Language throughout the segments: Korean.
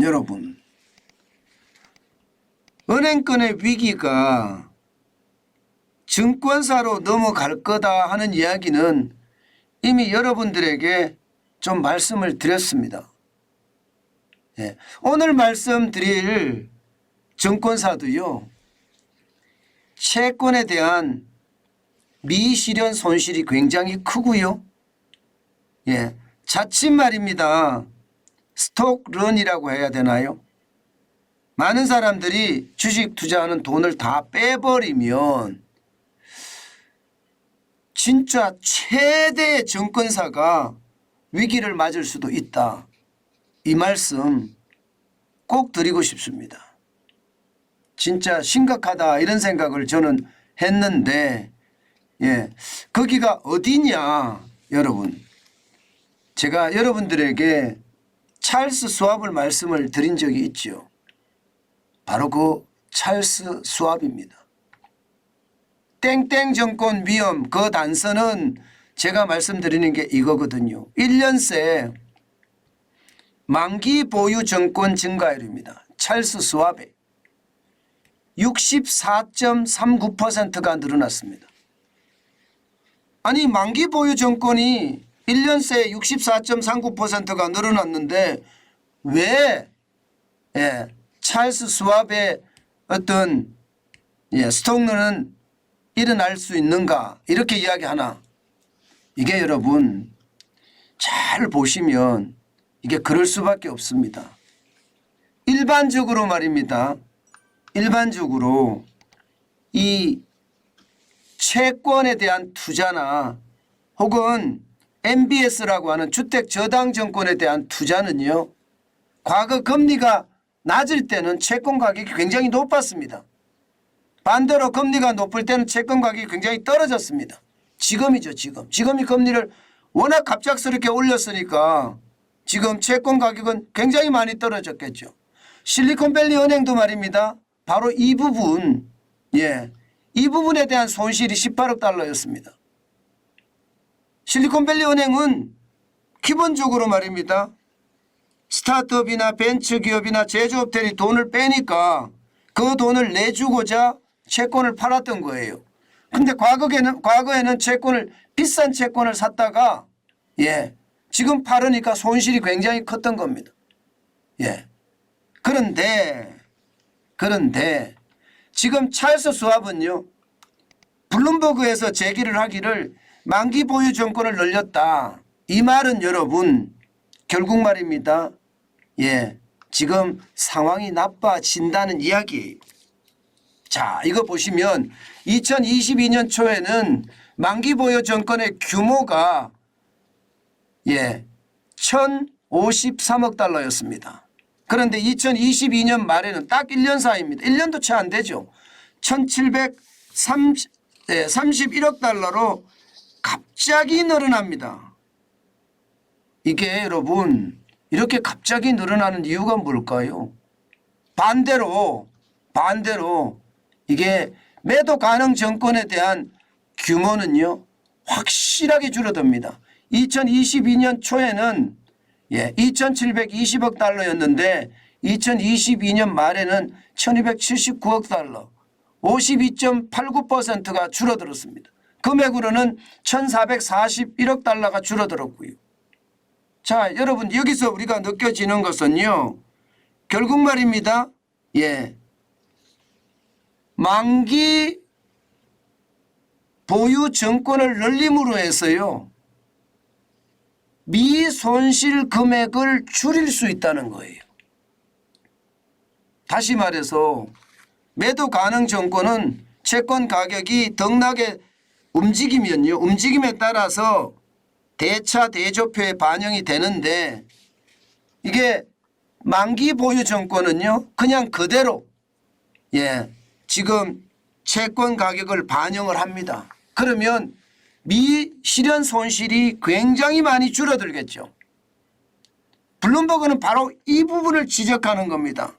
여러분, 은행권의 위기가 증권사로 넘어갈 거다 하는 이야기는 이미 여러분들에게 좀 말씀을 드렸습니다. 예. 오늘 말씀드릴 증권사도요, 채권에 대한 미실현 손실이 굉장히 크고요. 예. 자칫 말입니다. 스톡런이라고 해야 되나요? 많은 사람들이 주식 투자하는 돈을 다 빼버리면 진짜 최대의 증권사가 위기를 맞을 수도 있다. 이 말씀 꼭 드리고 싶습니다. 진짜 심각하다 이런 생각을 저는 했는데, 예, 거기가 어디냐 여러분. 제가 여러분들에게 찰스 스왑을 말씀을 드린 적이 있죠. 바로 그 찰스 스왑입니다. 땡땡 정권 위험 그 단서는 제가 말씀드리는 게 이거거든요. 1년 새 만기 보유 정권 증가율입니다. 찰스 스왑의 64.39%가 늘어났습니다. 아니 만기 보유 정권이 1년 새 64.39%가 늘어났는데 왜 찰스 스왑의 어떤 스톡런은 일어날 수 있는가 이렇게 이야기하나. 이게 여러분 잘 보시면 이게 그럴 수밖에 없습니다. 일반적으로 말입니다. 일반적으로 이 채권에 대한 투자나 혹은 MBS라고 하는 주택저당증권에 대한 투자는요, 과거 금리가 낮을 때는 채권 가격이 굉장히 높았습니다. 반대로 금리가 높을 때는 채권 가격이 굉장히 떨어졌습니다. 지금이죠, 지금. 지금이 금리를 워낙 갑작스럽게 올렸으니까 지금 채권 가격은 굉장히 많이 떨어졌겠죠. 실리콘밸리 은행도 말입니다. 바로 이 부분, 이 부분에 대한 손실이 18억 달러였습니다. 실리콘밸리 은행은 기본적으로 말입니다. 스타트업이나 벤처기업이나 제조업들이 돈을 빼니까 그 돈을 내주고자 채권을 팔았던 거예요. 근데 과거에는 채권을 비싼 채권을 샀다가 지금 팔으니까 손실이 굉장히 컸던 겁니다. 그런데 지금 찰스 스왑은요, 블룸버그에서 제기를 하기를 만기 보유 정권을 늘렸다. 이 말은 여러분 결국 말입니다. 지금 상황이 나빠진다는 이야기예요. 자, 이거 보시면 2022년 초에는 만기 보유 정권의 규모가 1,053억 달러였습니다. 그런데 2022년 말에는 딱 1년 사이입니다. 1년도 채 안 되죠. 1,731억 달러로 갑자기 늘어납니다. 이게 여러분 이렇게 갑자기 늘어나는 이유가 뭘까요? 반대로 이게 매도 가능 정권에 대한 규모는요 확실하게 줄어듭니다. 2022년 초에는 2,720억 달러였는데 2022년 말에는 1,279억 달러, 52.89%가 줄어들었습니다. 금액으로는 1,441억 달러가 줄어들었고요. 자, 여러분 여기서 우리가 느껴지는 것은요, 결국 말입니다. 만기 보유 정권을 늘림으로 해서요, 미손실 금액을 줄일 수 있다는 거예요. 다시 말해서 매도 가능 정권은 채권 가격이 덩나게 움직이면요, 움직임에 따라서 대차 대조표에 반영이 되는데, 이게 만기 보유 정권은요 그냥 그대로 지금 채권 가격을 반영을 합니다. 그러면 미실현 손실이 굉장히 많이 줄어들겠죠. 블룸버그는 바로 이 부분을 지적하는 겁니다.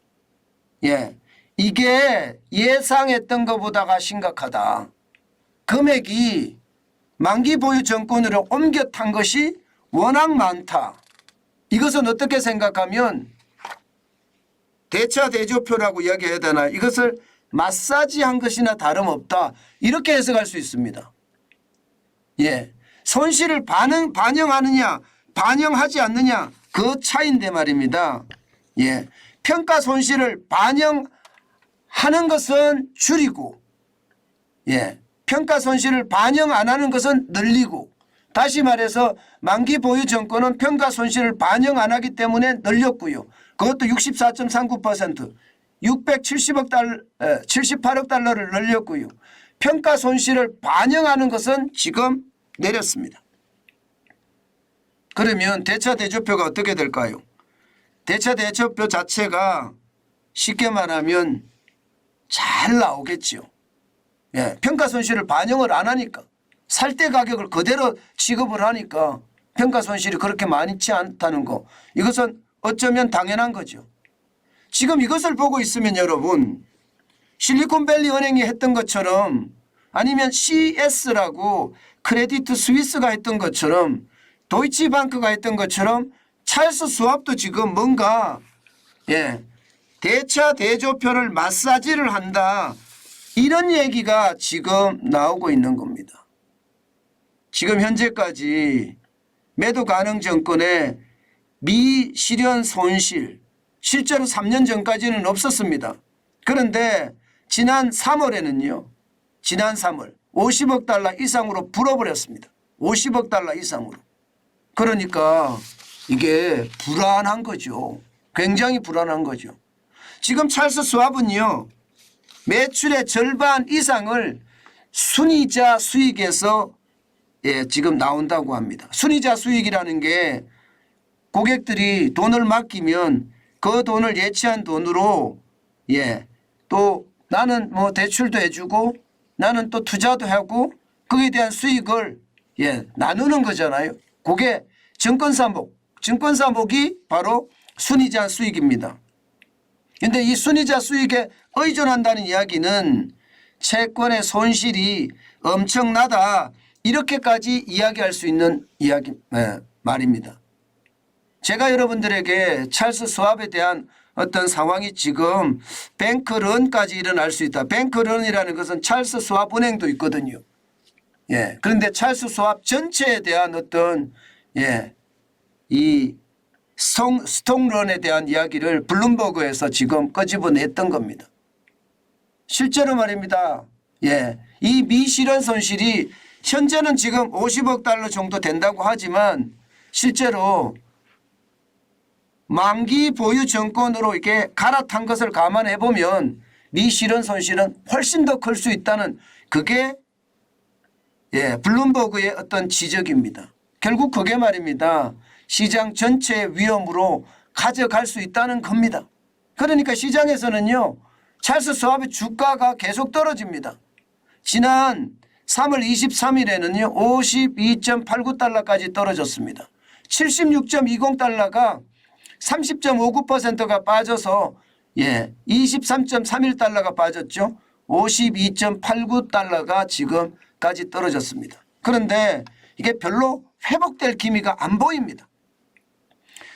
이게 예상했던 것보다가 심각하다. 금액이 만기 보유 정권으로 옮겨 탄 것이 워낙 많다. 이것은 어떻게 생각하면 대차 대조표라고 이야기해야 되나 이것을 마사지한 것이나 다름없다 이렇게 해석할 수 있습니다. 예, 손실을 반영하느냐 반영하지 않느냐 그 차이인데 말입니다. 예, 평가 손실을 반영하는 것은 줄이고 예, 평가 손실을 반영 안 하는 것은 늘리고 다시 말해서 만기 보유 정권은 평가 손실을 반영 안 하기 때문에 늘렸고요. 그것도 64.39% 78억 달러를 늘렸고요. 평가 손실을 반영하는 것은 지금 내렸습니다. 그러면 대차 대조표가 어떻게 될까요? 대차 대조표 자체가 쉽게 말하면 잘 나오겠죠. 예, 평가 손실을 반영을 안 하니까 살 때 가격을 그대로 취급을 하니까 평가 손실이 그렇게 많지 않다는 거 이것은 어쩌면 당연한 거죠. 지금 이것을 보고 있으면 여러분 실리콘밸리 은행이 했던 것처럼 아니면 CS라고 크레디트 스위스가 했던 것처럼 도이치방크가 했던 것처럼 찰스 스왑도 지금 뭔가 예, 대차 대조표를 마사지를 한다 이런 얘기가 지금 나오고 있는 겁니다. 지금 현재까지 매도 가능 정권의 미실현 손실 실제로 3년 전까지는 없었습니다. 그런데 지난 3월에는요. 지난 3월 50억 달러 이상으로 불어버렸습니다. 50억 달러 이상으로. 그러니까 이게 불안한 거죠. 굉장히 불안한 거죠. 지금 찰스 스왑은요. 매출의 절반 이상을 순이자 수익에서 예, 지금 나온다고 합니다. 순이자 수익이라는 게 고객들이 돈을 맡기면 그 돈을 예치한 돈으로 예, 또 나는 뭐 대출도 해주고 나는 또 투자도 하고 거기에 대한 수익을 예, 나누는 거잖아요. 그게 증권사목이 바로 순이자 수익입니다. 그런데 이 순이자 수익에 의존한다는 이야기는 채권의 손실이 엄청나다 이렇게까지 이야기할 수 있는 말입니다. 제가 여러분들에게 찰스 스왑에 대한 어떤 상황이 지금 뱅크런까지 일어날 수 있다. 뱅크런이라는 것은 찰스 스왑 은행도 있거든요. 예. 그런데 찰스 스왑 전체에 대한 어떤 예, 이 스톡런에 대한 이야기를 블룸버그에서 지금 끄집어냈던 겁니다. 실제로 말입니다. 예, 이 미실현 손실이 현재는 지금 50억 달러 정도 된다고 하지만 실제로 만기 보유 정권으로 이렇게 갈아탄 것을 감안해 보면 미실현 손실은 훨씬 더 클 수 있다는 그게 예, 블룸버그의 어떤 지적입니다. 결국 그게 말입니다. 시장 전체의 위험으로 가져갈 수 있다는 겁니다. 그러니까 시장에서는요. 찰스 스왑의 주가가 계속 떨어집니다. 지난 3월 23일에는요. 52.89달러까지 떨어졌습니다. 76.20달러가 30.59%가 빠져서 예, 23.31달러가 빠졌죠. 52.89달러가 지금까지 떨어졌습니다. 그런데 이게 별로 회복될 기미가 안 보입니다.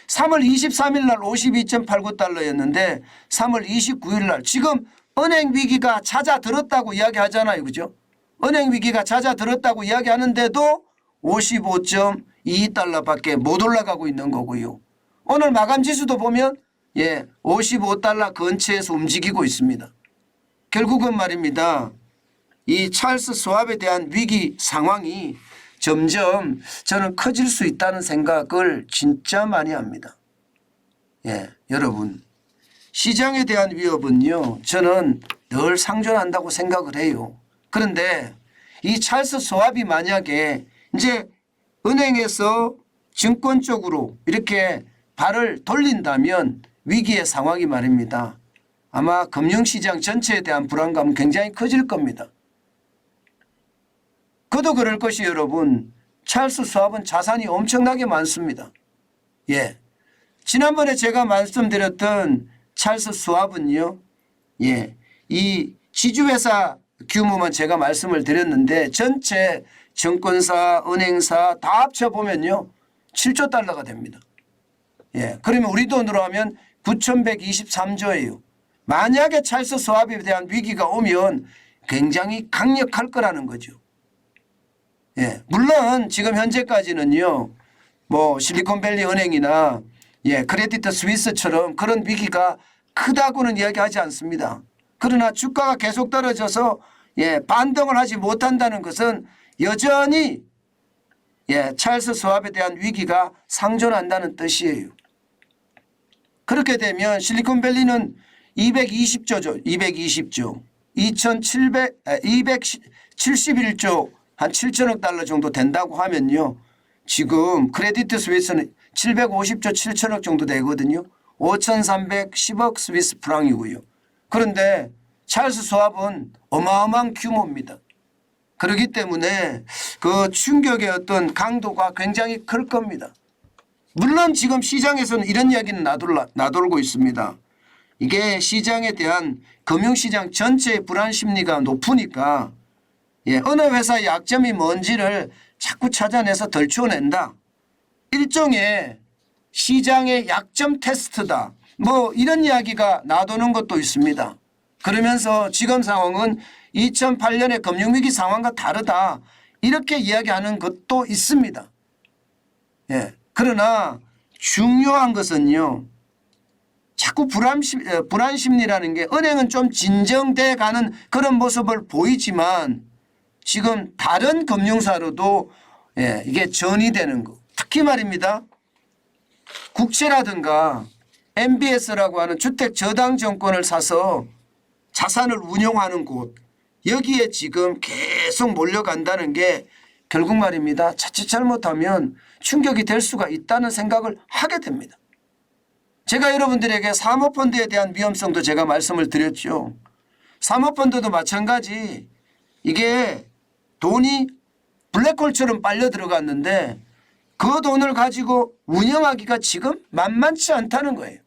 3월 23일 날 52.89달러였는데 3월 29일 날 지금 은행 위기가 잦아들었다고 이야기하잖아요. 그죠? 은행 위기가 잦아들었다고 이야기하는데도 55.22달러밖에 못 올라가고 있는 거고요. 오늘 마감 지수도 보면 예, 55달러 근처에서 움직이고 있습니다. 결국은 말입니다. 이 찰스 스왑에 대한 위기 상황이 점점 저는 커질 수 있다는 생각을 진짜 많이 합니다. 예, 여러분 시장에 대한 위협은요 저는 늘 상존한다고 생각을 해요. 그런데 이 찰스 스왑이 만약에 이제 은행에서 증권 쪽으로 이렇게 발을 돌린다면 위기의 상황이 말입니다. 아마 금융시장 전체에 대한 불안감은 굉장히 커질 겁니다. 그도 그럴 것이 여러분 찰스 스왑은 자산이 엄청나게 많습니다. 예, 지난번에 제가 말씀드렸던 찰스 스왑은요. 예, 이 지주회사 규모만 제가 말씀을 드렸는데 전체 증권사, 은행사 다 합쳐보면요. 7조 달러가 됩니다. 예, 그러면 우리 돈으로 하면 9,123조예요. 만약에 찰스 스왑에 대한 위기가 오면 굉장히 강력할 거라는 거죠. 예, 물론 지금 현재까지는요, 뭐 실리콘밸리 은행이나 크레디트 스위스처럼 그런 위기가 크다고는 이야기하지 않습니다. 그러나 주가가 계속 떨어져서 반등을 하지 못한다는 것은 여전히 찰스 스왑에 대한 위기가 상존한다는 뜻이에요. 그렇게 되면 실리콘밸리는 220조죠. 220조. 271조 한 7천억 달러 정도 된다고 하면요. 지금 크레디트 스위스는 750조 7천억 정도 되거든요. 5,310억 스위스 프랑이고요. 그런데 찰스 스왑은 어마어마한 규모입니다. 그렇기 때문에 그 충격의 어떤 강도가 굉장히 클 겁니다. 물론 지금 시장에서는 이런 이야기는 나돌고 있습니다. 이게 시장에 대한 금융시장 전체의 불안 심리가 높으니까 어느 회사의 약점이 뭔지를 자꾸 찾아내서 덜쳐낸다. 일종의 시장의 약점 테스트다. 뭐 이런 이야기가 나도는 것도 있습니다. 그러면서 지금 상황은 2008년의 금융위기 상황과 다르다. 이렇게 이야기하는 것도 있습니다. 그러나 중요한 것은요. 자꾸 불안 심리라는 게 은행은 좀 진정돼 가는 그런 모습을 보이지만 지금 다른 금융사로도 이게 전이되는 거. 특히 말입니다. 국채라든가 MBS라고 하는 주택저당증권을 사서 자산을 운용하는 곳. 여기에 지금 계속 몰려간다는 게 결국 말입니다. 자칫 잘못하면 충격이 될 수가 있다는 생각을 하게 됩니다. 제가 여러분들에게 사모펀드에 대한 위험성도 제가 말씀을 드렸죠. 사모펀드도 마찬가지. 이게 돈이 블랙홀처럼 빨려 들어갔는데 그 돈을 가지고 운영하기가 지금 만만치 않다는 거예요.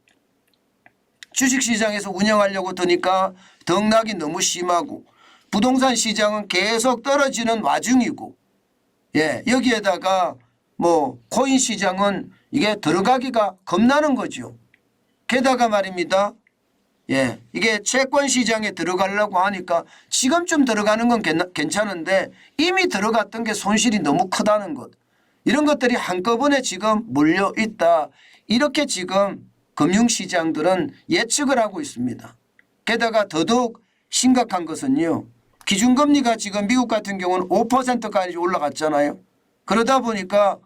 주식시장에서 운영하려고 드니까 등락이 너무 심하고 부동산 시장은 계속 떨어지는 와중이고 여기에다가 뭐 코인 시장은 이게 들어가기가 겁나는 거죠. 게다가 말입니다. 이게 채권 시장에 들어가려고 하니까 지금쯤 들어가는 건 괜찮은데 이미 들어갔던 게 손실이 너무 크다는 것. 이런 것들이 한꺼번에 지금 몰려 있다. 이렇게 지금 금융시장들은 예측을 하고 있습니다. 게다가 더더욱 심각한 것은요. 기준금리가 지금 미국 같은 경우는 5%까지 올라갔잖아요. 그러다 보니까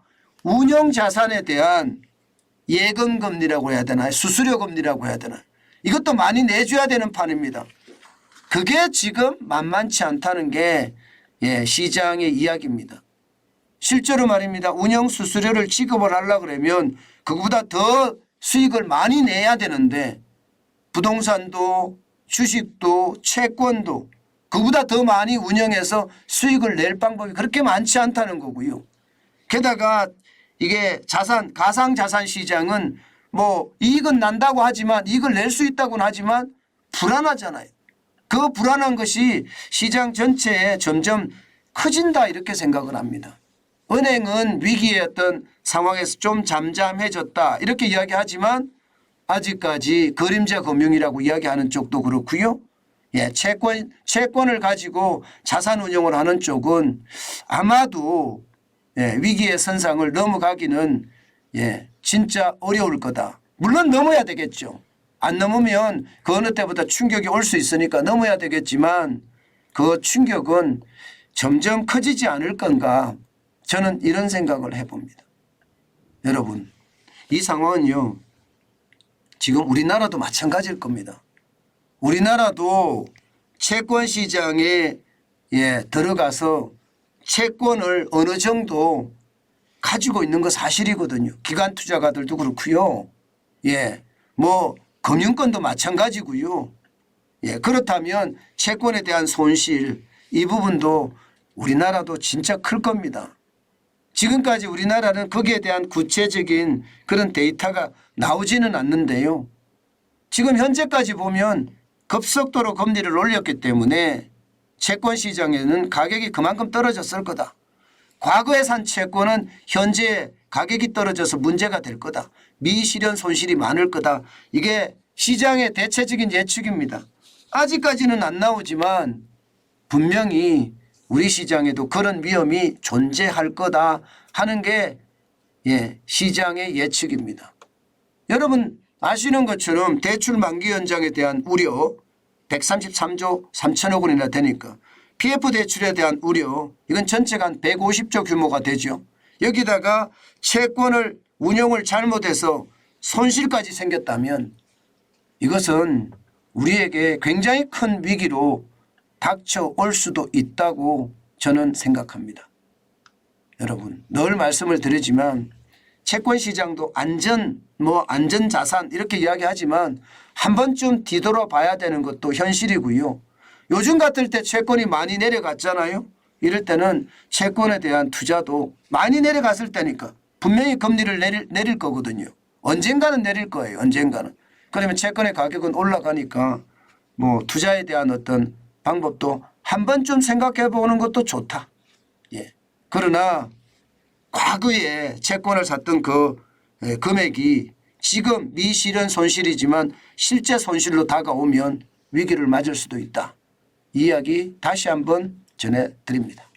운용자산에 대한 예금금리라고 해야 되나요? 수수료금리라고 해야 되나요? 이것도 많이 내줘야 되는 판입니다. 그게 지금 만만치 않다는 게 시장의 이야기입니다. 실제로 말입니다. 운영수수료를 지급을 하려고 그러면 그거보다 더 수익을 많이 내야 되는데 부동산도 주식도 채권도 그보다 더 많이 운영해서 수익을 낼 방법이 그렇게 많지 않다는 거고요. 게다가 이게 가상자산 시장은 뭐 이익은 난다고 하지만 이익을 낼 수 있다고는 하지만 불안하잖아요. 그 불안한 것이 시장 전체에 점점 커진다 이렇게 생각을 합니다. 은행은 위기의 어떤 상황에서 좀 잠잠해졌다 이렇게 이야기하지만 아직까지 그림자 금융이라고 이야기하는 쪽도 그렇고요. 채권을 가지고 자산 운용을 하는 쪽은 아마도 위기의 선상을 넘어가기는 진짜 어려울 거다. 물론 넘어야 되겠죠. 안 넘으면 그 어느 때보다 충격이 올 수 있으니까 넘어야 되겠지만 그 충격은 점점 커지지 않을 건가 저는 이런 생각을 해봅니다. 여러분 이 상황은요. 지금 우리나라도 마찬가지일 겁니다. 우리나라도 채권 시장에 들어가서 채권을 어느 정도 가지고 있는 거 사실이거든요. 기관 투자가들도 그렇고요. 뭐 금융권도 마찬가지고요. 그렇다면 채권에 대한 손실 이 부분도 우리나라도 진짜 클 겁니다. 지금까지 우리나라는 거기에 대한 구체적인 그런 데이터가 나오지는 않는데요. 지금 현재까지 보면 급속도로 금리를 올렸기 때문에 채권 시장에는 가격이 그만큼 떨어졌을 거다. 과거에 산 채권은 현재 가격이 떨어져서 문제가 될 거다. 미실현 손실이 많을 거다. 이게 시장의 대체적인 예측입니다. 아직까지는 안 나오지만 분명히 우리 시장에도 그런 위험이 존재할 거다 하는 게 시장의 예측입니다. 여러분 아시는 것처럼 대출 만기 연장에 대한 우려 133조 3천억 원이나 되니까 PF 대출에 대한 우려 이건 전체가 한 150조 규모가 되죠. 여기다가 채권을 운용을 잘못해서 손실까지 생겼다면 이것은 우리에게 굉장히 큰 위기로 닥쳐올 수도 있다고 저는 생각합니다. 여러분 늘 말씀을 드리지만 채권 시장도 안전자산 이렇게 이야기하지만 한 번쯤 뒤돌아봐야 되는 것도 현실이고요. 요즘 같을 때 채권이 많이 내려갔잖아요. 이럴 때는 채권에 대한 투자도 많이 내려갔을 때니까 분명히 금리를 내릴 거거든요. 언젠가는 내릴 거예요. 언젠가는. 그러면 채권의 가격은 올라가니까 뭐 투자에 대한 어떤 방법도 한 번쯤 생각해 보는 것도 좋다. 그러나 과거에 채권을 샀던 그 금액이 지금 미실현 손실이지만 실제 손실로 다가오면 위기를 맞을 수도 있다. 이 이야기 다시 한번 전해드립니다.